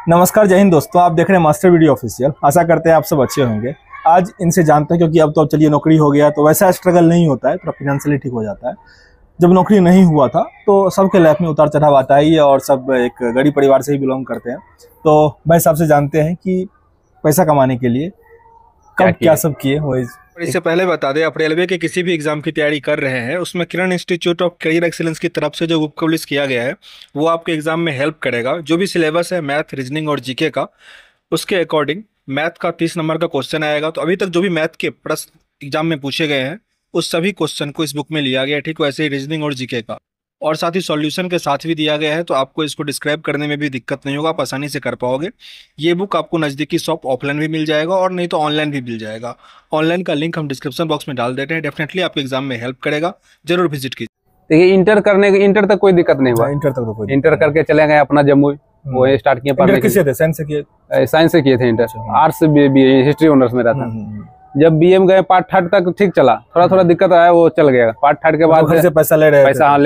नमस्कार, जय हिंद दोस्तों। आप देख रहे हैं मास्टर वीडियो ऑफिशियल। आशा करते हैं आप सब अच्छे होंगे। आज इनसे जानते हैं, क्योंकि अब तो चलिए नौकरी हो गया तो वैसा स्ट्रगल नहीं होता है, थोड़ा फाइनेंशियली ठीक हो जाता है। जब नौकरी नहीं हुआ था तो सबके लाइफ में उतार चढ़ाव आता ही है, और सब एक गरीब परिवार से ही बिलोंग करते हैं। तो भाई साहब से जानते हैं कि पैसा कमाने के लिए कब क्या सब किए। और इससे पहले बता दें, आप रेलवे के किसी भी एग्जाम की तैयारी कर रहे हैं, उसमें किरण इंस्टीट्यूट ऑफ करियर एक्सीलेंस की तरफ से जो बुक पब्लिश किया गया है वो आपके एग्जाम में हेल्प करेगा। जो भी सिलेबस है मैथ, रीजनिंग और जीके का, उसके अकॉर्डिंग मैथ का 30 नंबर का क्वेश्चन आएगा। तो अभी तक जो भी मैथ के प्रश्न एग्जाम में पूछे गए हैं उस सभी क्वेश्चन को इस बुक में लिया गया है। ठीक वैसे ही रीजनिंग और जीके का, और साथ ही सॉल्यूशन के साथ भी दिया गया है, तो आपको इसको डिस्क्राइब करने में भी दिक्कत नहीं होगा, आप आसानी से कर पाओगे। ये बुक आपको नज़दीकी शॉप ऑफलाइन भी मिल जाएगा और नहीं तो ऑनलाइन भी मिल जाएगा। ऑनलाइन का लिंक हम डिस्क्रिप्शन बॉक्स में डाल देते हैं, डेफिनेटली आपके एग्जाम में हेल्प करेगा, जरूर विजिट कीजिए। देखिए, इंटर तक कोई दिक्कत नहीं हुआ। इंटर करके चले गए अपना जम्मू, वो स्टार्ट किया पढ़ने। किससे थे? साइंस से किए? साइंस से किए थे इंटर। आर्ट्स से बीए हिस्ट्री ऑनर्स में रहा था। जब बीए में गए पार्ट थर्ड तक ठीक चला, थोड़ा दिक्कत आया, वो चल गया। पार्ट थर्ड के बाद से पैसा ले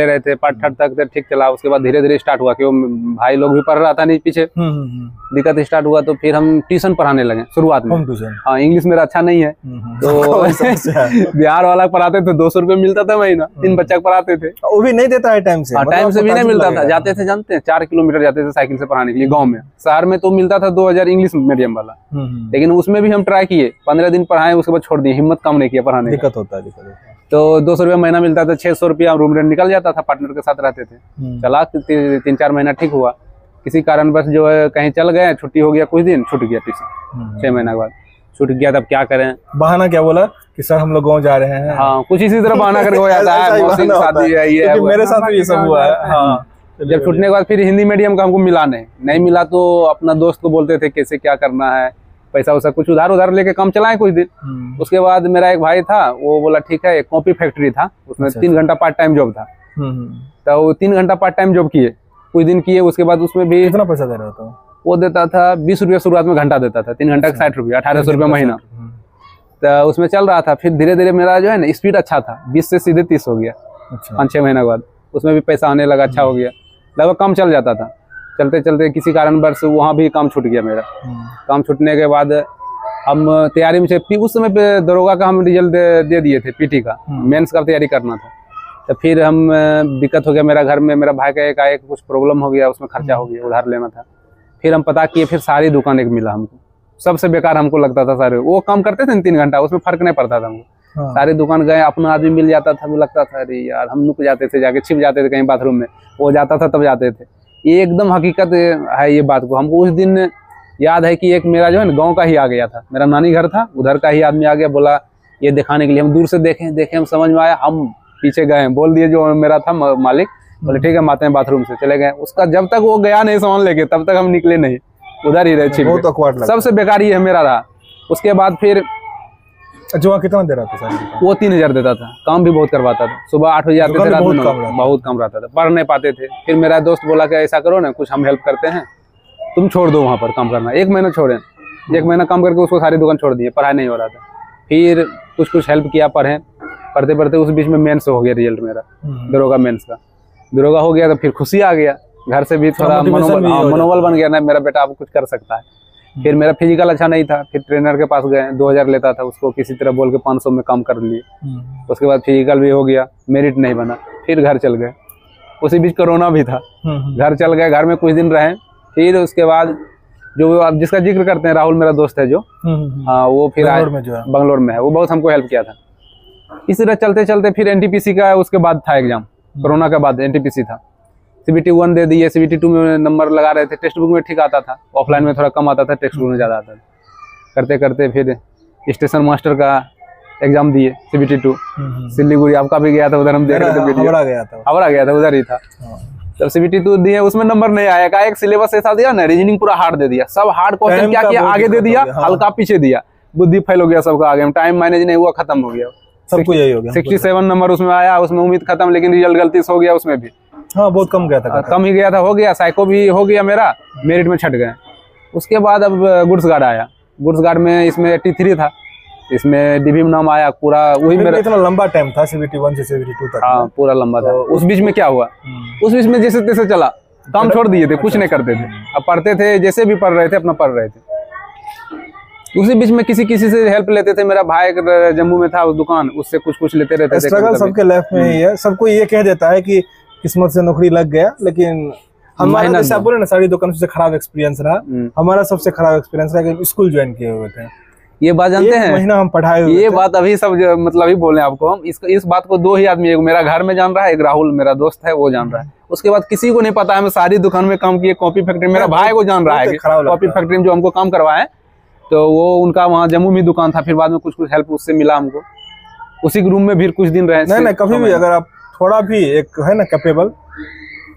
रहे थे। पार्ट थर्ड तक ठीक चला। उसके बाद धीरे धीरे स्टार्ट हुआ कि वो भाई लोग भी पढ़ रहा था नहीं पीछे, दिक्कत स्टार्ट हुआ। तो फिर हम ट्यूशन पढ़ाने लगे शुरुआत में। हाँ, इंग्लिश मेरा अच्छा नहीं है तो बिहार वाला पढ़ाते थे, 200 रुपये मिलता था महीना, 3 बच्चा पढ़ाते थे। वो भी नहीं देता है टाइम से। टाइम से भी नहीं मिलता था। जाते थे, जानते हैं, 4 किलोमीटर जाते थे साइकिल से पढ़ाने के लिए गाँव में। शहर में तो मिलता था 2000 इंग्लिश मीडियम वाला, लेकिन उसमें भी हम ट्राई किए, 15 दिन पढ़ाए, उसके बाद छोड़ दिए, हिम्मत कम नहीं किया पढ़ाने। दिक्कत होता है। तो 200 रुपया महीना मिलता था, 600 रुपया रूम रेंट निकल जाता था। पार्टनर के साथ रहते थे। चला 3-4 महीना ठीक हुआ। किसी कारण बस जो है कहीं चल गए, छुट्टी हो गया, कुछ दिन छूट गया ट्यूशन। 6 महीने के बाद छूट गया। तब क्या करें? बहाना क्या बोला कि सर हम लोग गाँव जा रहे हैं। हाँ, कुछ इसी तरह बहाना करके हो जाता है। शादी है, ये मेरे साथ भी ये सब हुआ है। हाँ, जब छूटने के बाद फिर हिंदी मीडियम का हमको मिला नहीं मिला, तो अपना दोस्त को बोलते थे कैसे क्या करना है, पैसा वैसा कुछ उधार लेके काम चलाए कुछ दिन। उसके बाद मेरा एक भाई था, वो बोला ठीक है, एक कॉपी फैक्ट्री था, उसमें 3 घंटा पार्ट टाइम जॉब था। तो वो 3 घंटा पार्ट टाइम जॉब किए, कुछ दिन किए। उसके बाद उसमें भी कितना पैसा दे रहा था? वो देता था 20 रुपया शुरुआत में घंटा देता था। 3 घंटा का 60 रुपया, 1800 रुपया महीना। तो उसमें चल रहा था। फिर धीरे धीरे मेरा जो है ना स्पीड अच्छा था, 20 से सीधे 30 हो गया। 5-6 महीने के बाद उसमें भी पैसा आने लगा, अच्छा हो गया। लगभग काम चल जाता था। चलते चलते किसी कारणवश वहाँ भी काम छूट गया मेरा। काम छूटने के बाद हम तैयारी में थे। उस समय पे दरोगा का हम रिजल्ट दे दिए थे, पीटी का, मेंस का तैयारी करना था। तो फिर हम दिक्कत हो गया मेरा घर में, मेरा भाई का एक कुछ प्रॉब्लम हो गया, उसमें खर्चा हो गया, उधार लेना था। फिर हम पता किए, फिर सारी दुकान एक मिला हमको, सबसे बेकार हमको लगता था सारे। वो काम करते थे 3 घंटा, उसमें फर्क नहीं पड़ता था हमको। सारी दुकान गए, अपना आदमी मिल जाता था, वो लगता था अरे यार, हम नुक जाते थे, जाके छिप जाते थे कहीं बाथरूम में, वो जाता था तब जाते थे। ये एकदम हकीकत है ये बात को। हमको उस दिन याद है कि एक मेरा जो है ना गांव का ही आ गया था, मेरा नानी घर था, उधर का ही आदमी आ गया, बोला ये दिखाने के लिए। हम दूर से देखे, हम समझ में आया, हम पीछे गए, बोल दिए जो मेरा था मालिक, बोले ठीक है, हम आते हैं बाथरूम से। चले गए। उसका जब तक वो गया नहीं सामान लेके, तब तक हम निकले नहीं, उधर ही रहे छिप। सबसे बेकार ही है मेरा रहा। उसके बाद फिर जो कितना दे रहा था सर? वो 3000 देता था। काम भी बहुत करवाता था। सुबह 8 बजे आते थे, रात में बहुत कम रहता था, पढ़ नहीं पाते थे। फिर मेरा दोस्त बोला कि ऐसा करो ना, कुछ हम हेल्प करते हैं, तुम छोड़ दो वहाँ पर काम करना। 1 महीना छोड़े, 1 महीना काम करके उसको सारी दुकान छोड़ दिए, पढ़ाई नहीं हो रहा था। फिर कुछ हेल्प किया, पढ़ते पढ़ते उस बीच में मेंस हो गया रिजल्ट मेरा, दरोगा मेंस का। दरोगा हो गया तो फिर खुशी आ गया, घर से भी थोड़ा मनोबल बन गया ना, मेरा बेटा अब कुछ कर सकता है। फिर मेरा फिजिकल अच्छा नहीं था, फिर ट्रेनर के पास गए, 2000 लेता था, उसको किसी तरह बोल के 500 में काम कर लिए। उसके बाद फिजिकल भी हो गया, मेरिट नहीं बना, फिर घर चल गए। उसी बीच कोरोना भी था, घर चल गए, घर में कुछ दिन रहे। फिर उसके बाद जो आप जिसका जिक्र करते हैं, राहुल मेरा दोस्त है जो, हाँ, वो फिर बंगलोर में है, वो बहुत हमको हेल्प किया था। इसी तरह चलते चलते फिर एनटीपीसी का उसके बाद था एग्जाम, कोरोना के बाद एनटीपीसी था। CBT 1 दे दिए, CBT 2 में नंबर लगा रहे थे। टेक्स्ट बुक में ठीक आता था, ऑफलाइन में थोड़ा कम आता था, टेक्स्ट बुक में ज़्यादा आता था। करते करते फिर स्टेशन मास्टर का एग्जाम दिए, CBT 2 सिल्लीगुड़ी, आपका भी गया था उधर, हम देख रहे थे वीडियो। हावड़ा गया था, उधर ही था। जब CBT 2 दिए, उसमें नंबर नहीं आया। का एक सिलेबस ऐसा दिया ना, रीजनिंग पूरा हार्ड दे दिया, सब हार्ड क्वेश्चन क्या किया, आगे दे दिया, हल्का पीछे दिया, बुद्धि फेल हो गया सबका। आगे टाइम मैनेज नहीं हुआ, खत्म हो गया, सबको यही हो गया। 67 नंबर उसमें आया, उसमें उम्मीद खत्म, लेकिन रिजल्ट गलती से हो गया उसमें भी। हाँ, बहुत कम गया था, कम ही गया था, हो गया। साइको भी हो गया मेरा, मेरिट में छट गए। उसके बाद अब गुड्स गार्ड आया। गुड्स गार्ड में इसमें 83 था, इसमें डीबी में नाम आया पूरा। वही मेरा इतना लंबा टाइम था CBT 1 से CBT 2 तक। हाँ, पूरा लंबा था। उस बीच में क्या हुआ, उस बीच में जैसे तैसे चला, काम छोड़ दिए थे, कुछ नहीं करते थे। अब पढ़ते थे, जैसे भी पढ़ रहे थे अपना पढ़ रहे थे। उसी बीच में किसी से हेल्प लेते थे। मेरा भाई जम्मू में था उस दुकान, उससे कुछ लेते रहते थे। स्ट्रगल सबके लाइफ में ही है। सबको ये कह देता है कि किस्मत से नौकरी लग गया, लेकिन हमारा जैसे आप बोले ना सारी दुकान सबसे खराब एक्सपीरियंस रहा। हमारा सबसे खराब एक्सपीरियंस रहा कि स्कूल ज्वाइन किए हुए थे। ये बात जानते हैं, महीना हम पढ़ाए हुए ये बात अभी सब मतलब अभी बोले आपको हम। इस बात को 2 ही आदमी, एक मेरा घर में जान रहा है, एक राहुल मेरा दोस्त है वो जान रहा है। उसके बाद किसी को नहीं पता है। मैं सारी दुकान में काम किए, कॉपी फैक्ट्री मेरा भाई को जान रहा है, कॉपी फैक्ट्री में जो हमको काम करवाए, तो वो उनका वहाँ जम्मू में दुकान था। फिर बाद में कुछ हेल्प उससे मिला हमको। उसी रूम में भी कुछ दिन रहे। नहीं, कभी भी अगर आप थोड़ा भी एक है ना कैपेबल,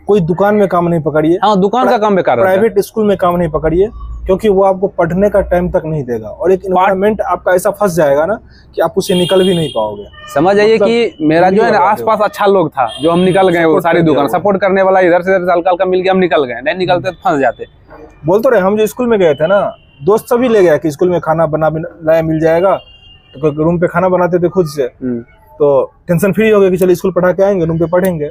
कोई दुकान में काम नहीं पकड़िए। हाँ, दुकान का काम बेकार है। प्राइवेट स्कूल में काम नहीं पकड़िए, क्योंकि वो आपको पढ़ने का टाइम तक नहीं देगा और एक एनवायरनमेंट आपका ऐसा फंस जाएगा ना कि आप उससे निकल भी नहीं पाओगे। समझ आइए कि मेरा जो है ना आसपास अच्छा लोग था, जो हम निकल गए। वो सारी दुकान सपोर्ट करने वाला इधर से हल्का हल्का मिल गया, हम निकल गए। नहीं निकलते तो फंस जाते। बोल तो रहे, हम जो स्कूल में गए थे ना, दोस्त सभी ले गया कि स्कूल में खाना बनाया मिल जाएगा, तो रूम पे खाना बनाते थे खुद से, तो टेंशन फ्री हो गया कि चलो स्कूल पढ़ा के आएंगे, रूम पे पढ़ेंगे।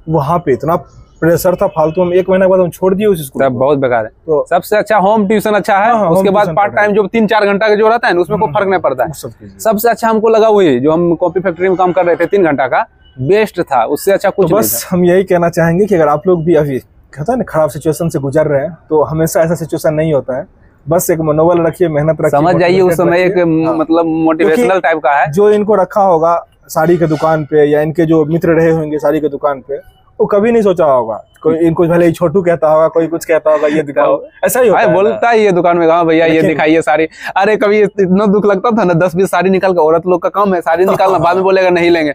वहाँ पे इतना प्रेशर था फालतू में। 1 महीने बाद हम छोड़ दिए उस स्कूल। बहुत बेकार है। तो सबसे अच्छा होम ट्यूशन अच्छा है। हाँ, उसके बाद पार्ट टाइम जो 3-4 घंटा का जो रहता है ना, उसमें कोई फर्क नहीं पड़ता है। सबसे अच्छा हमको लगा वही जो हम कॉपी फैक्ट्री में काम कर रहे थे 3 घंटा का, बेस्ट था। उससे अच्छा कुछ नहीं था। बस हम यही कहना चाहेंगे कि अगर आप लोग भी अभी कहता है ना खराब सिचुएशन से गुजर रहे हैं, तो हमेशा ऐसा सिचुएशन नहीं होता है। बस एक मनोबल रखिए, मेहनत रखिए, समझ जाइए। उस समय एक मतलब मोटिवेशनल टाइप का है। जो इनको रखा होगा साड़ी के दुकान पे, या इनके जो मित्र रहे होंगे साड़ी के दुकान पे, वो कभी नहीं सोचा होगा। कोई इनको भले ही छोटू कहता होगा, कोई कुछ कहता होगा, ये दिखाओ, ऐसा ही होता है। बोलता है ये दुकान में, हाँ भैया ये दिखाइए साड़ी। अरे कभी इतना दुख लगता था ना, 10-20 साड़ी निकाल कर, औरत लोग का काम है साड़ी निकालना, बाद में बोलेगा नहीं लेंगे।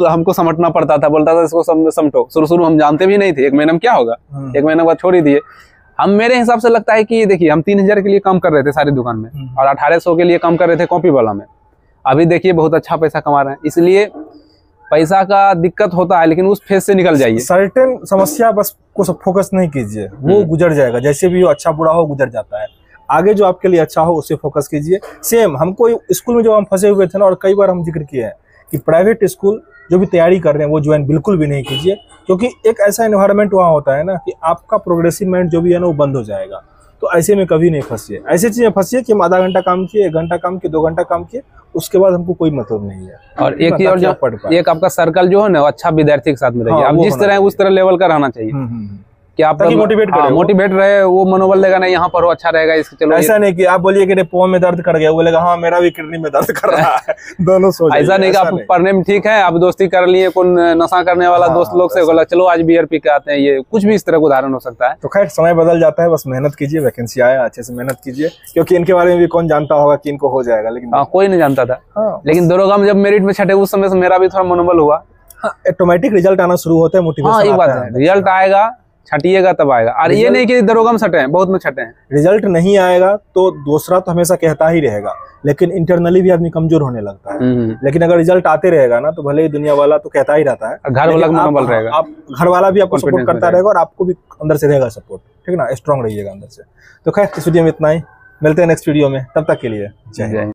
हमको समटना पड़ता था, बोलता था इसको समटो। शुरू हम जानते भी नहीं थे। 1 महीने में क्या होगा, 1 महीने बाद छोड़ ही दिए। हम मेरे हिसाब से लगता है कि देखिए हम 3000 के लिए काम कर रहे थे सारी दुकान में, और 1800 के लिए काम कर रहे थे कॉपी वाला में। अभी देखिए बहुत अच्छा पैसा कमा रहे हैं। इसलिए पैसा का दिक्कत होता है, लेकिन उस फेज से निकल जाइए। सर्टेन समस्या बस को सब फोकस नहीं कीजिए, वो गुजर जाएगा। जैसे भी हो, अच्छा बुरा हो, गुजर जाता है। आगे जो आपके लिए अच्छा हो उसे फोकस कीजिए। सेम हमको स्कूल में जब हम फंसे हुए थे ना, और कई बार हम जिक्र किए हैं कि प्राइवेट स्कूल जो भी तैयारी कर रहे हैं वो ज्वाइन बिल्कुल भी नहीं कीजिए, क्योंकि एक ऐसा एनवायरनमेंट वहाँ होता है ना कि आपका प्रोग्रेसिव माइंड जो भी है ना वो बंद हो जाएगा। तो ऐसे में कभी नहीं फंसिए। ऐसी चीजें फंसिए कि हम आधा घंटा काम किए, 1 घंटा काम किए, 2 घंटा काम किए, उसके बाद हमको कोई मतलब नहीं है। और एक चीज और, जो एक आपका सर्कल जो है ना, अच्छा विद्यार्थी के साथ में रहिए। आप जिस तरह है उस तरह लेवल का रहना चाहिए कि आप मोटिवेट रहे। वो मनोबल देगा नहीं, यहाँ पर हो अच्छा रहेगा, इसके चलो। ऐसा नहीं कि आप बोलिए कि पाँव में दर्द कर गया, बोलेगा हाँ मेरा भी किडनी में दर्द कर रहा है। दोनों सोच। ऐसा नहीं कि आप पढ़ने में ठीक है, आप दोस्ती कर लिए कौन नशा करने वाला दोस्त लोग से, बोला चलो आज बियर पी के आते हैं। ये कुछ भी इस तरह का उदाहरण हो सकता है। तो खैर समय बदल जाता है, बस मेहनत कीजिए। वैकेंसी आया, अच्छे से मेहनत कीजिए, क्योंकि इनके बारे में भी कौन जानता होगा कि इनको हो जाएगा, लेकिन कोई नहीं जानता था। लेकिन दरोगा में जब मेरिट में छठे, उस समय से मेरा भी थोड़ा मनोबल हुआ। ऑटोमेटिक रिजल्ट आना शुरू होता है, मोटिवेशन। एक बात है, रिजल्ट आएगा, छटिएगा तब आएगा। और ये नहीं कि दरोगा में छटे हैं, बहुत में छटे हैं। रिजल्ट नहीं आएगा तो दूसरा तो हमेशा कहता ही रहेगा, लेकिन इंटरनली भी आदमी कमजोर होने लगता है। लेकिन अगर रिजल्ट आते रहेगा ना, तो भले ही दुनिया वाला तो कहता ही रहता है, घर वाला मनोबल रहेगा, आप घर वाला भी आपको सपोर्ट करता रहेगा, और आपको भी अंदर से रहेगा सपोर्ट। ठीक ना, स्ट्रांग रहिएगा अंदर से। तो खैर इस वीडियो में इतना ही, मिलते हैं नेक्स्ट वीडियो में। तब तक के लिए जय हिंद।